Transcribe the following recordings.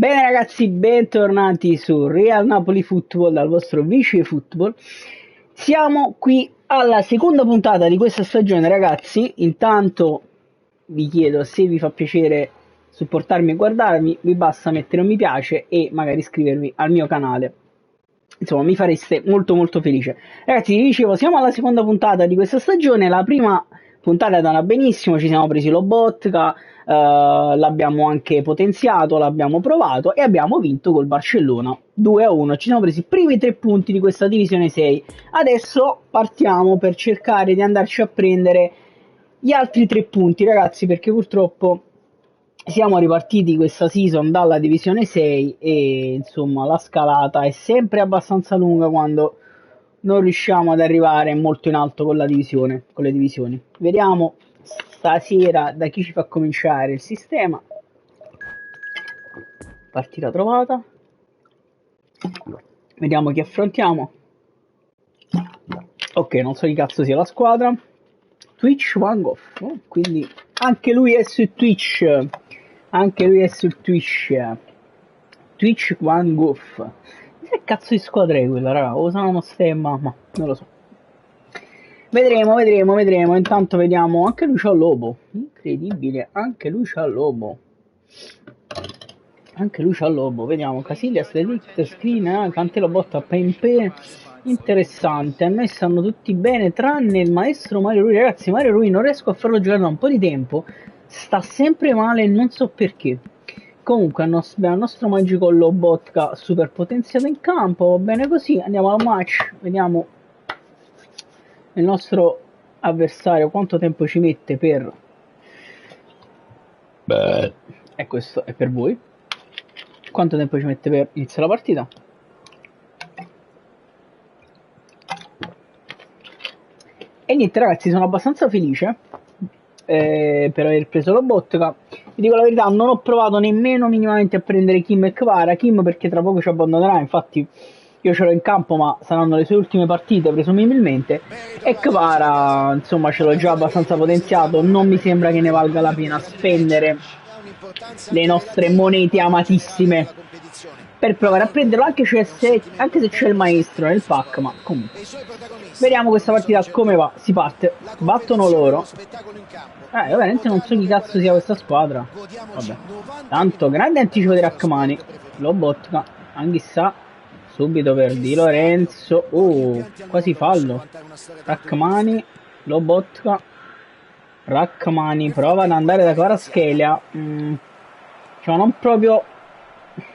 Bene ragazzi, bentornati su Real Napoli Football dal vostro Vice Football. Siamo qui alla seconda puntata di questa stagione ragazzi. Intanto vi chiedo, se vi fa piacere supportarmi e guardarmi, vi basta mettere un mi piace e magari iscrivervi al mio canale. Insomma, mi fareste molto felice. Ragazzi, vi dicevo, siamo alla seconda puntata di questa stagione. La prima puntata è andata benissimo, ci siamo presi Lobotka, l'abbiamo anche potenziato, l'abbiamo provato e abbiamo vinto col Barcellona 2-1. Ci siamo presi i primi 3 punti di questa divisione 6. Adesso partiamo per cercare di andarci a prendere gli altri 3 punti, ragazzi, perché purtroppo siamo ripartiti questa season dalla divisione 6 e insomma la scalata è sempre abbastanza lunga quando non riusciamo ad arrivare molto in alto con la divisione, con le divisioni. Vediamo stasera da chi ci fa cominciare il sistema. Partita trovata. Vediamo chi affrontiamo. Ok, non so chi cazzo sia la squadra. Twitch One Goff, quindi anche lui è su Twitch. Anche lui è su Twitch. Twitch One Goff. Che cazzo di squadra è quella, raga? Usano uno stemma, ma non lo so. Vedremo. Intanto vediamo. Anche lui c'ha Lobo. Incredibile, anche lui c'ha Lobo. Vediamo. Casillas, Delict, Screen, Cantelo Botta, Pempe. Interessante. A noi stanno tutti bene, tranne il maestro Mario Rui. Ragazzi, Mario Rui non riesco a farlo giocare da un po' di tempo. Sta sempre male, non so perché. Comunque abbiamo il nostro magico Lobotka super potenziato in campo, va bene così, andiamo al match, vediamo il nostro avversario quanto tempo ci mette per... E questo è per voi. Quanto tempo ci mette per iniziare la partita? E niente ragazzi, sono abbastanza felice per aver preso Lobotka. Vi dico la verità, non ho provato nemmeno minimamente a prendere Kim e Kvara. Kim perché tra poco ci abbandonerà, infatti io ce l'ho in campo ma saranno le sue ultime partite presumibilmente. E Kvara insomma ce l'ho già abbastanza potenziato, non mi sembra che ne valga la pena spendere le nostre monete amatissime per provare a prenderlo, anche se c'è il maestro nel pack, ma comunque. Vediamo questa partita come va, si parte, battono loro. Veramente non so chi cazzo sia questa squadra. Vabbè. Tanto, grande anticipo di Rachmani. Lobotka, Anghissà, subito per Di Lorenzo. Quasi fallo. Rachmani, Lobotka. Rachmani, prova ad andare da Kvaratskhelia. Cioè non proprio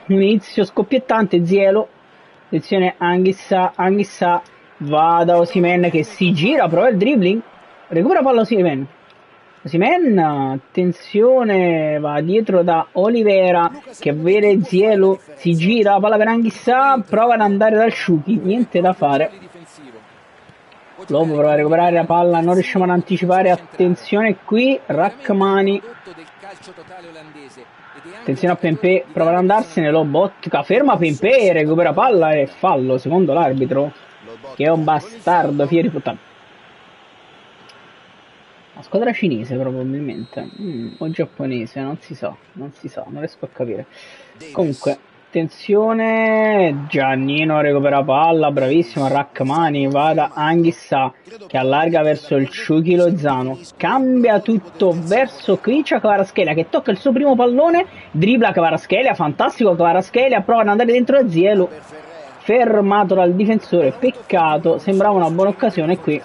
un inizio scoppiettante. Zielo, attenzione, Anghissà, va da Osimhen che si gira, prova il dribbling, recupera palla Osimhen, attenzione, va dietro da Olivera che vede Zielo, si gira, palla per Anghissà, prova ad andare dal Sciuchi, niente da fare. Lobo prova a recuperare la palla, non riusciamo ad anticipare, attenzione qui, Rachmani, attenzione a Pempe, prova ad andarsene, Lobotka, ferma Pempe, recupera palla e fallo secondo l'arbitro, che è un bastardo, fieri puttana. Una squadra cinese probabilmente, o giapponese, non si sa, non riesco a capire. Comunque, attenzione, Giannino recupera palla, bravissimo, Rachmani, va da Anghissà che allarga verso il Sciuchi Lozano, cambia tutto verso Kriccia Kvaratskhelia che tocca il suo primo pallone, dribbla Kvaratskhelia, fantastico Kvaratskhelia, prova ad andare dentro a Zielu, fermato dal difensore, peccato, sembrava una buona occasione qui.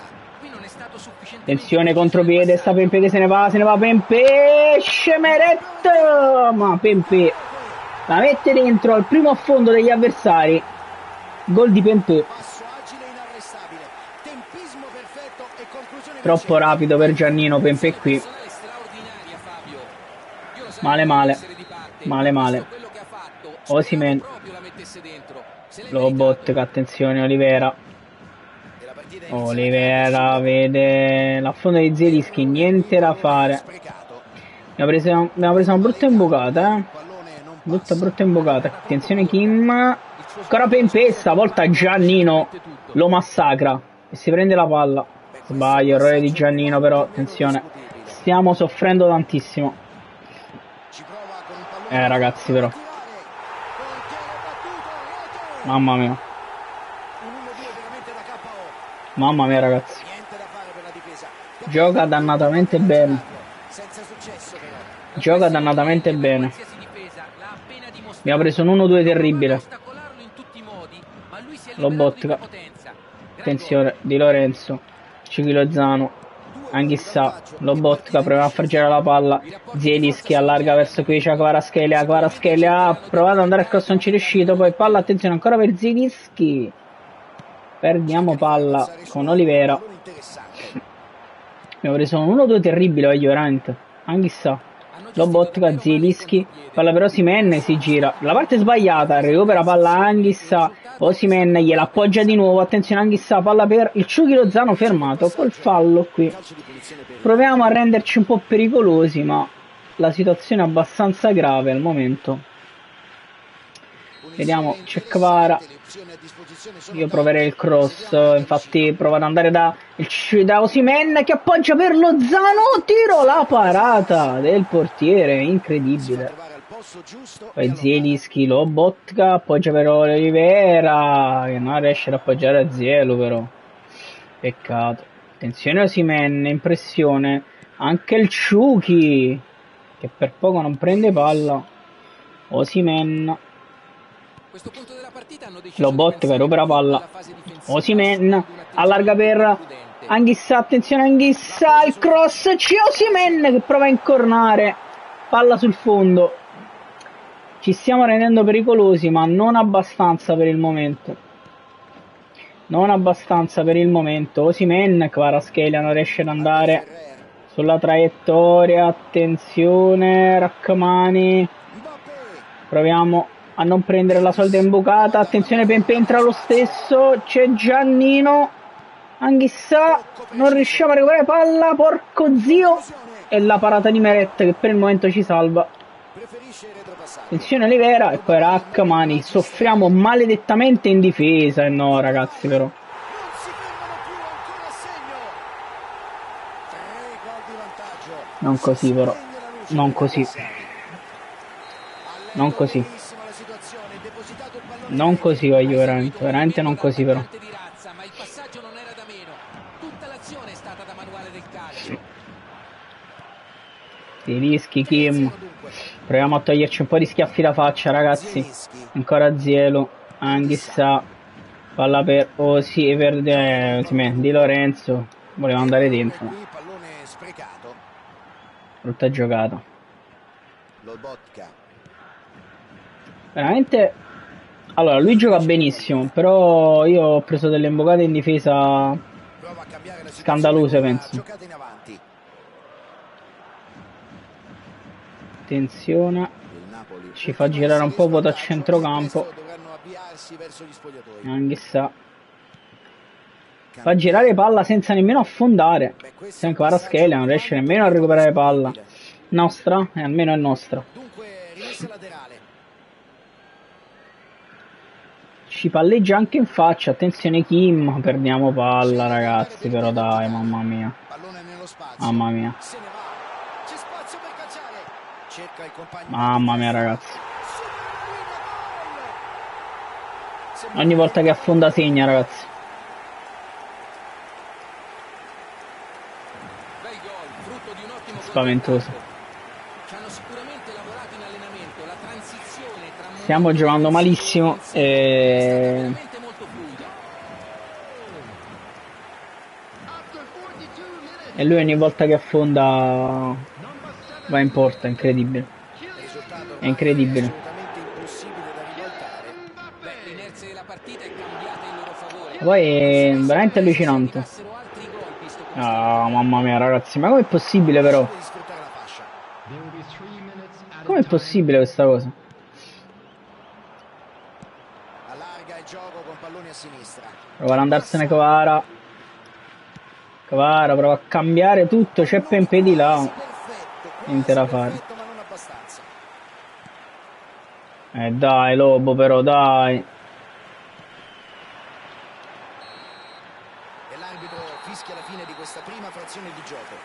Attenzione contropiede, sta Pempe che se ne va Pempe, Scemeret, ma Pempe la mette dentro al primo affondo degli avversari, gol di Pempe, troppo rapido per Giannino, Pempe qui, male, Osimhen, Lobotka, attenzione Olivera vede l'affondo di Zielinski, niente da fare, abbiamo preso una brutta imbucata, brutta imbucata, attenzione Kim, ancora Pempe, stavolta Giannino lo massacra e si prende la palla, sbaglio, errore di Giannino, però attenzione, stiamo soffrendo tantissimo, ragazzi, però Mamma mia. Mamma mia, ragazzi. Gioca dannatamente bene. Gioca dannatamente bene. Abbiamo preso un 1-2 terribile. Lobotka. Attenzione, Di Lorenzo. Cicilozano. Anghissà. Lobotka prova a far girare la palla. Zielinski allarga verso qui. C'è Kvaratskhelia. Kvaratskhelia ha provato ad andare al cross, non ci è riuscito. Poi palla, attenzione ancora per Zielinski. Perdiamo palla con Olivera. Abbiamo preso un 1-2 terribile, voglio veramente. Anghissà. Lobotka, Zielinski, palla per Osimhen, si gira la parte sbagliata, recupera palla Anghissà, Osimhen gliela appoggia di nuovo, attenzione Anghissà, palla per il Ciuchi Lozano fermato col fallo qui. Proviamo a renderci un po' pericolosi, ma la situazione è abbastanza grave al momento. Vediamo, c'è Kvara. Io proverei il cross, infatti provo ad andare da Osimhen che appoggia per Lozano, tiro, la parata del portiere, incredibile. Poi Zielinski, Lobotka, appoggia per Olivera, che non riesce ad appoggiare a Zielu però. Peccato. Attenzione Osimhen, impressione. Anche il Ciuchi, che per poco non prende palla. Osimhen. Lobotka recupera palla. Osimhen allarga per Anghissà, attenzione Anghissà, il cross, c'è Osimhen che prova a incornare, palla sul fondo. Ci stiamo rendendo pericolosi, ma non abbastanza per il momento. Non abbastanza per il momento. Osimhen, Kvaratskhelia non riesce ad andare sulla traiettoria, attenzione Rachmani. Proviamo a non prendere la solita imbucata, attenzione Pepe entra lo stesso, c'è Giannino, Anghissà, non riusciamo a recuperare palla, porco zio, e la parata di Meret che per il momento ci salva. Attenzione Olivera e poi Rachmani, soffriamo maledettamente in difesa, e no ragazzi però. Non così però, non così. Non così. Non così voglio veramente non così però. Ti rischi Kim. Proviamo a toglierci un po' di schiaffi da faccia ragazzi. Ancora Zielu. Anghissà. Palla per Di Lorenzo. Voleva andare dentro. Brutta giocata. Veramente. Allora, lui gioca benissimo, però io ho preso delle imbocate in difesa scandalose, penso. Attenzione, ci fa girare un po' vuoto a centrocampo. Anghissà. Fa girare palla senza nemmeno affondare. Se anche Kvaratskhelia non riesce nemmeno a recuperare palla. Nostra? E almeno è nostra. Ci palleggia anche in faccia, attenzione Kim, perdiamo palla ragazzi, però dai, mamma mia. Mamma mia. Mamma mia ragazzi. Ogni volta che affonda segna ragazzi. Spaventoso. Stiamo giocando malissimo e lui ogni volta che affonda va in porta, incredibile. È incredibile. Poi è veramente allucinante. Ah, mamma mia ragazzi, ma com'è possibile però? Com'è possibile questa cosa? Prova ad andarsene Kvara. Kvara prova a cambiare tutto, c'è Pepe di là. Niente da fare. Dai Lobo però, dai. E l'arbitro fischia la fine di questa prima frazione di gioco.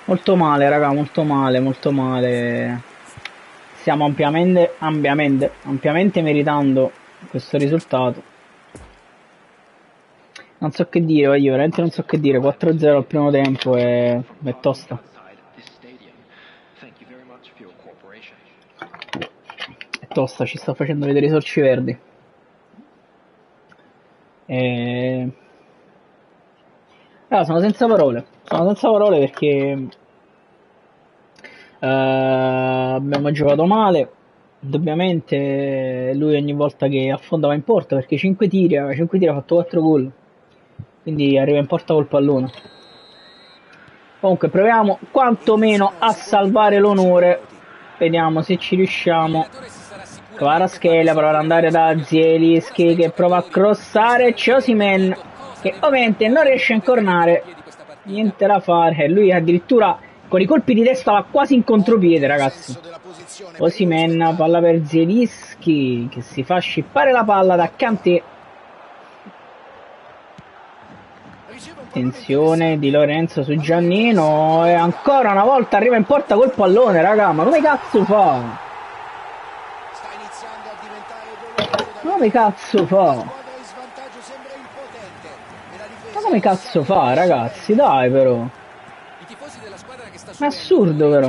Molto male raga, molto male, molto male. stiamo ampiamente meritando questo risultato. Non so che dire, io veramente non so che dire. 4-0 al primo tempo è tosta. È tosta, ci sta facendo vedere i sorci verdi. Allora, sono senza parole perché abbiamo giocato male. Indubbiamente lui ogni volta che affonda va in porta, perché 5 tiri ha fatto 4 gol, quindi arriva in porta col pallone. Comunque proviamo quantomeno a salvare l'onore, vediamo se ci riusciamo. Kvaratskhelia prova ad andare da Zielinski che prova a crossare, Osimhen che ovviamente non riesce a incornare, niente da fare, lui addirittura con i colpi di testa va quasi in contropiede, ragazzi. Osimhen, palla per Zielinski che si fa scippare la palla da Kanté. Attenzione Di Lorenzo su Giannino e ancora una volta arriva in porta col pallone, raga, ma come cazzo fa? Come cazzo fa? Ma come cazzo fa, ragazzi? Dai, però. È assurdo, però.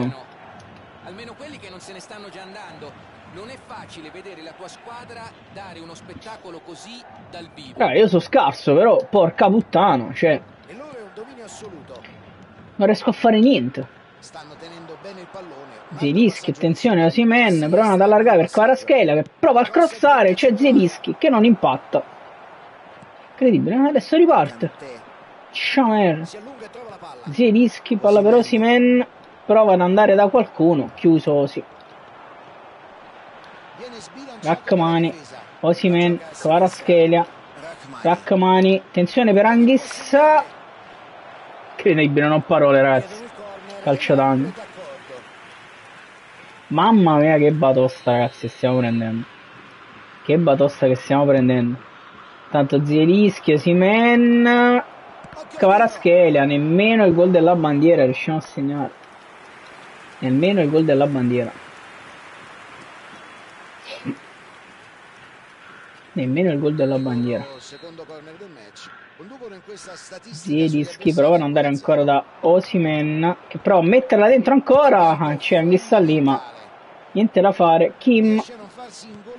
Almeno quelli che non se ne stanno già andando. Non è facile vedere la tua squadra dare uno spettacolo così dal vivo. Raga, io sono scarso, però porca puttana, cioè. E loro è un dominio assoluto. Non riesco a fare niente. Stanno tenendo bene il pallone. Zielinski, attenzione, Osimhen, provano ad allargare per Kvaratskhelia che prova a crossare, c'è Zielinski che non impatta. Incredibile, adesso riparte. Schamer. Zielinski, palla per Osimhen, prova ad andare da qualcuno, chiuso Osi. Rachmani, Osimhen, Kvaratskhelia, Rachmani, attenzione per Anghissà. Incredibile, non ho parole, ragazzi. Calcio d'angolo. Mamma mia che batosta, ragazzi, stiamo prendendo. Che batosta che stiamo prendendo. Tanto Zielinski, Osimhen, Kvaratskhelia, nemmeno il gol della bandiera riusciamo a segnare. Nemmeno il gol della bandiera. Nemmeno il gol della bandiera. Zielinski prova ad andare ancora da Osimhen che prova a metterla dentro ancora. C'è Anghissà lì, ma niente da fare. Kim,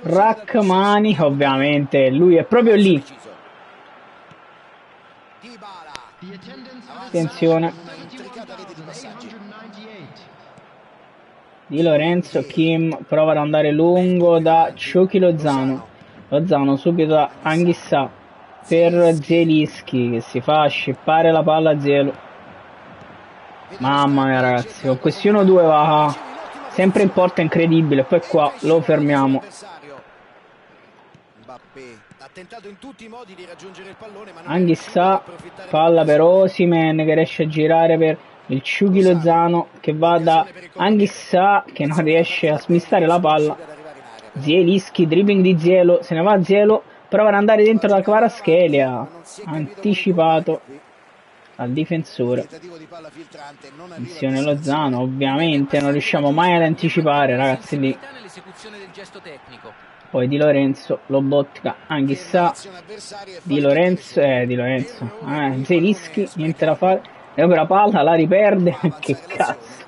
Rachmani, ovviamente lui è proprio lì. Attenzione. Di Lorenzo, Kim prova ad andare lungo da Chucky Lozano. Lozano subito da Anghissà per Zielinski che si fa scippare la palla a Zielu. Mamma mia, ragazzi, con questi 1-2 va sempre in porta, incredibile. Poi qua lo fermiamo. Anghissà, palla per Osimhen che riesce a girare per il Chucky Lozano che va da Anghissà che non riesce a smistare la palla. Zielinski, dribbling di Zielu, se ne va Zielu, prova ad andare dentro da Kvaratskhelia, anticipato al difensore. Attenzione Lozano, ovviamente non riusciamo mai ad anticipare, ragazzi, lì. Poi Di Lorenzo, Lobotka, Anghissà, Di Lorenzo, Zielinski, niente da fare, recupera la palla, la riperde, che cazzo.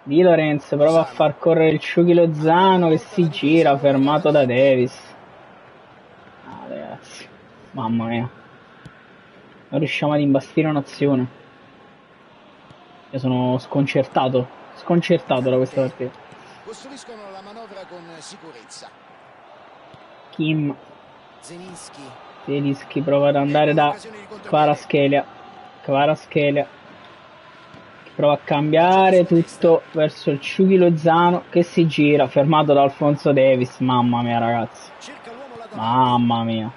Di Lorenzo prova a far correre il Chucky Lozano che si gira, fermato da Davis. Ah, ragazzi, mamma mia, non riusciamo ad imbastire un'azione. Io sono sconcertato da questa partita. Costruiscono la manovra con sicurezza. Kim, Zielinski prova ad andare da Kvaratskhelia prova a cambiare tutto verso il Chucky Lozano che si gira, fermato da Alphonso Davies. Mamma mia, ragazzi, mamma mia.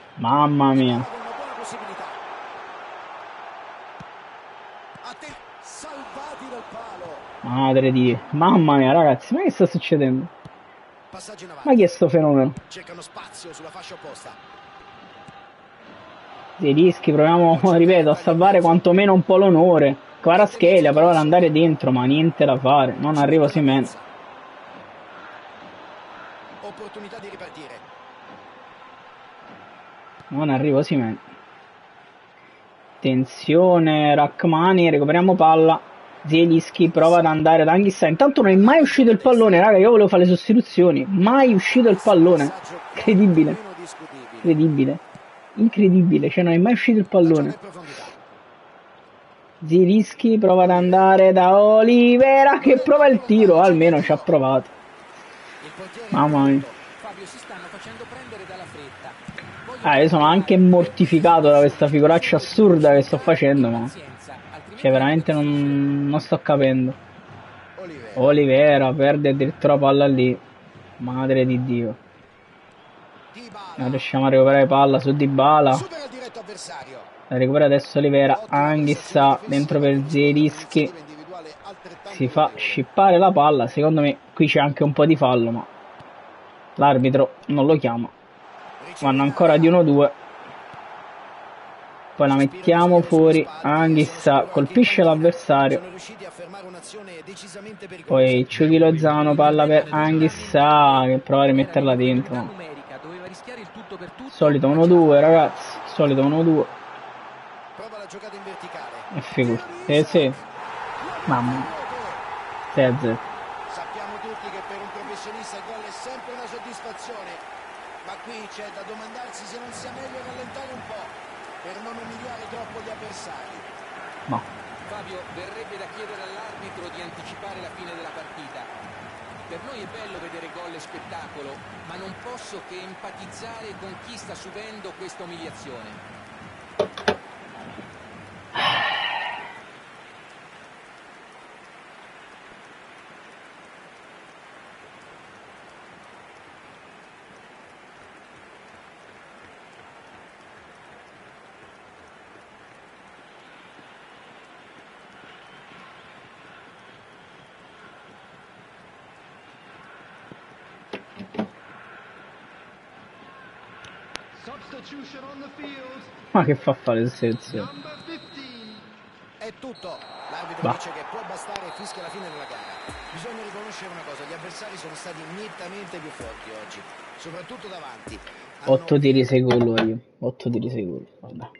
Madre di... Mamma mia, ragazzi, ma che sta succedendo? Ma chi è sto fenomeno? Zielinski, proviamo, ripeto, a salvare quantomeno un po' l'onore. Kvaratskhelia prova ad andare dentro, ma niente da fare, non arriva Osimhen. opportunità di ripartire. Non arriva Osimhen. Tensione, Rachmani, recuperiamo palla. Zielinski prova ad andare da Anghissà. Intanto non è mai uscito il pallone, raga. Io volevo fare le sostituzioni. Mai uscito il pallone. Incredibile. Incredibile. Incredibile. Cioè non è mai uscito il pallone. Zielinski prova ad andare da Olivera che prova il tiro. Almeno ci ha provato. Mamma mia. Io sono anche mortificato da questa figuraccia assurda che sto facendo, ma cioè veramente non sto capendo. Olivera perde addirittura palla lì. Madre di Dio. Non riusciamo a recuperare palla su Dybala. La recupera adesso Olivera. Anghissà dentro per Zielinski. Si fa scippare la palla. Secondo me qui c'è anche un po' di fallo, ma l'arbitro non lo chiama. Vanno ancora di 1-2. Poi la mettiamo fuori. Anghissà colpisce l'avversario. Poi Ciughi Lozano, palla per Anghissà che prova a rimetterla dentro, no. Solito 1-2 ragazzi. Solito 1-2. E figurati. Sì. Mamma mia. 6-0. Sappiamo tutti che per un professionista il gol è sempre una soddisfazione. Ma qui c'è da domandarsi se non sia meglio rallentare un po' per non umiliare troppo gli avversari. No. Fabio, verrebbe da chiedere all'arbitro di anticipare la fine della partita. Per noi è bello vedere gol e spettacolo, ma non posso che empatizzare con chi sta subendo questa umiliazione. Ma che fa fare le selezioni? È tutto. L'arbitro dice che può bastare e fischia la fine della gara. Bisogna riconoscere una cosa, gli avversari sono stati nettamente più forti oggi, soprattutto davanti. 8 tiri 6 gol io. 8 tiri 6 gol. Vabbè.